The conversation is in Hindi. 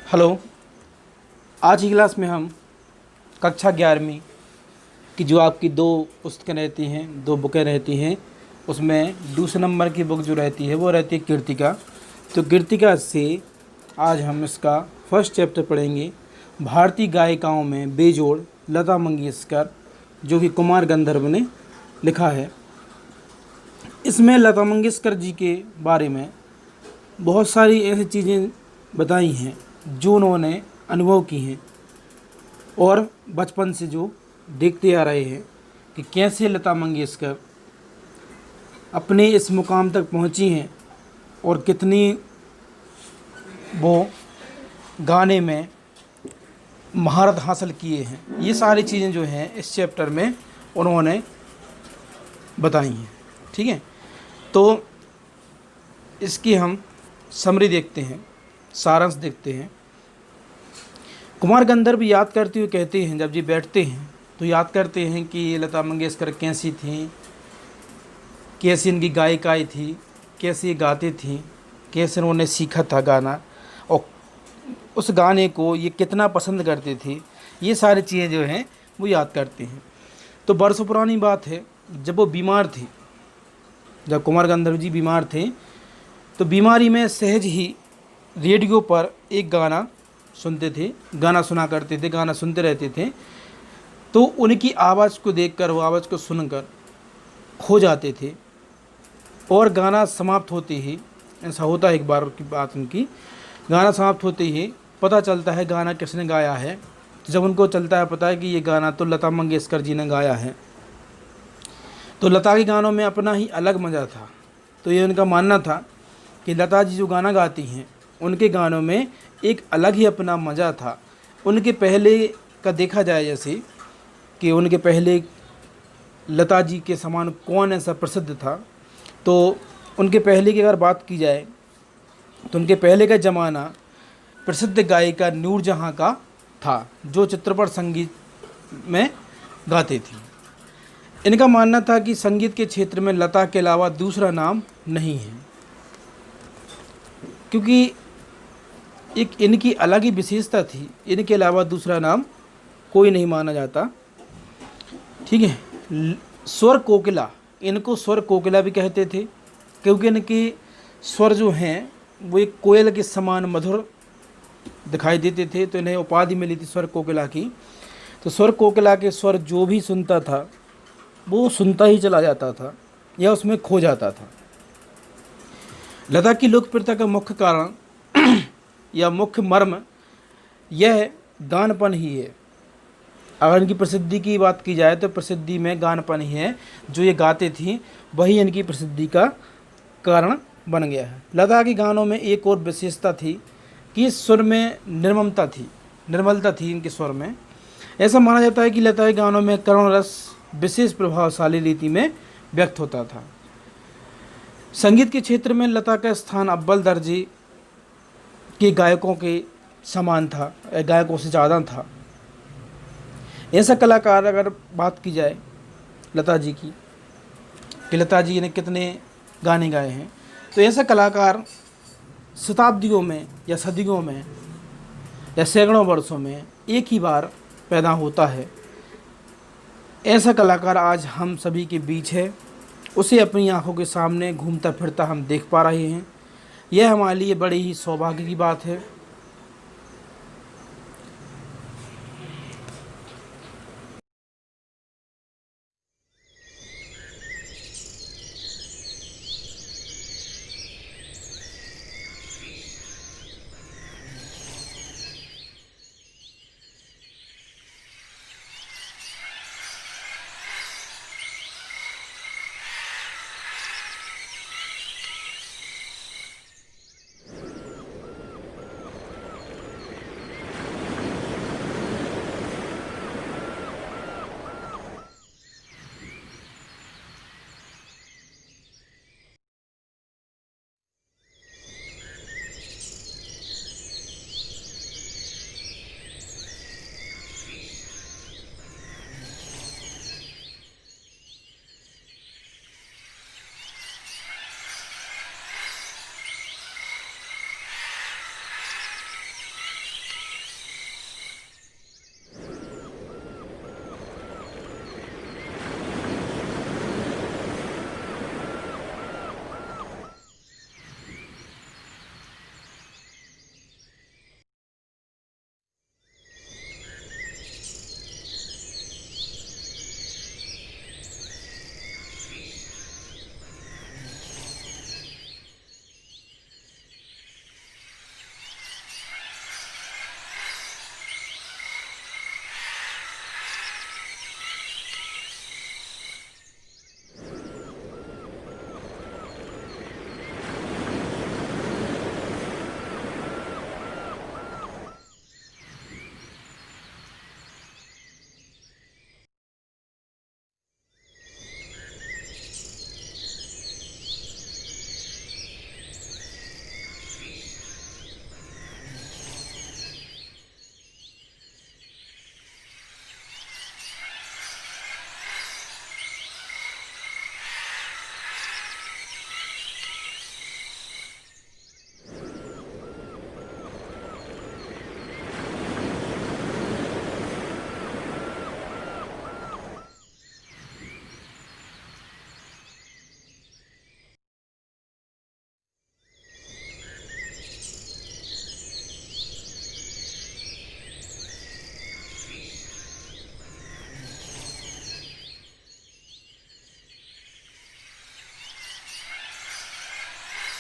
हेलो। आज की क्लास में हम कक्षा 11वीं की जो आपकी दो पुस्तकें रहती हैं, दो बुकें रहती हैं, उसमें दूसरे नंबर की बुक जो रहती है वो रहती है कीर्तिका। तो कीर्तिका से आज हम इसका फर्स्ट चैप्टर पढ़ेंगे, भारतीय गायिकाओं में बेजोड़ लता मंगेशकर, जो कि कुमार गंधर्व ने लिखा है। इसमें लता मंगेशकर जी के बारे में बहुत सारी ऐसी चीज़ें बताई हैं जो उन्होंने अनुभव की हैं और बचपन से जो देखते आ रहे हैं कि कैसे लता मंगेशकर अपने इस मुकाम तक पहुंची हैं और कितनी वो गाने में महारत हासिल किए हैं। ये सारी चीज़ें जो हैं इस चैप्टर में उन्होंने बताई हैं। ठीक है, तो इसकी हम समरी देखते हैं, सारांश देखते हैं। कुमार गंधर्व याद करते हुए कहते हैं, जब जी बैठते हैं तो याद करते हैं कि ये लता मंगेशकर कैसी थी, कैसी इनकी गायिकाई थी, कैसे ये गाती थी, कैसे उन्होंने सीखा था गाना और उस गाने को ये कितना पसंद करते थे। ये सारी चीज़ें जो हैं वो याद करते हैं। तो बरसों पुरानी बात है, जब वो बीमार थे, जब कुमार गंधर्व जी बीमार थे, तो बीमारी में सहज ही रेडियो पर एक गाना सुनते थे, गाना सुना करते थे, गाना सुनते रहते थे। तो उनकी आवाज़ को देखकर, वो आवाज़ को सुनकर खो जाते थे और गाना समाप्त होते ही, ऐसा होता है एक बार की बात उनकी, गाना समाप्त होते ही पता चलता है गाना किसने गाया है। तो जब उनको चलता है पता है कि ये गाना तो लता मंगेशकर जी ने गाया है, तो लता के गानों में अपना ही अलग मज़ा था। तो ये उनका मानना था कि लता जी जो गाना गाती हैं उनके गानों में एक अलग ही अपना मज़ा था। उनके पहले का देखा जाए जैसे कि उनके पहले लता जी के समान कौन ऐसा प्रसिद्ध था, तो उनके पहले की अगर बात की जाए तो उनके पहले का ज़माना प्रसिद्ध गायिका नूरजहाँ का था, जो चित्रपट संगीत में गाते थी। इनका मानना था कि संगीत के क्षेत्र में लता के अलावा दूसरा नाम नहीं है, क्योंकि एक इनकी अलग ही विशेषता थी, इनके अलावा दूसरा नाम कोई नहीं माना जाता। ठीक है, स्वर कोकिला, इनको स्वर कोकिला भी कहते थे, क्योंकि इनके स्वर जो हैं वो एक कोयल के समान मधुर दिखाई देते थे, तो इन्हें उपाधि मिली थी स्वर कोकिला की। तो स्वर कोकिला के स्वर जो भी सुनता था वो सुनता ही चला जाता था या उसमें खो जाता था। लता की लोकप्रियता का मुख्य कारण या मुख्य मर्म यह गानपन ही है। अगर इनकी प्रसिद्धि की बात की जाए तो प्रसिद्धि में गानपन ही है, जो ये गाते थी वही इनकी प्रसिद्धि का कारण बन गया है। लता के गानों में एक और विशेषता थी कि सुर में निर्मलता थी इनके स्वर में। ऐसा माना जाता है कि लता के गानों में करुण रस विशेष प्रभावशाली रीति में व्यक्त होता था। संगीत के क्षेत्र में लता का स्थान अव्वल दर्जे के गायकों के समान था, गायकों से ज़्यादा था। ऐसा कलाकार, अगर बात की जाए लता जी की कि लता जी ने कितने गाने गाए हैं, तो ऐसा कलाकार शताब्दियों में या सदियों में या सैकड़ों वर्षों में एक ही बार पैदा होता है। ऐसा कलाकार आज हम सभी के बीच है, उसे अपनी आंखों के सामने घूमता फिरता हम देख पा रहे हैं। यह हमारे लिए बड़ी ही सौभाग्य की बात है।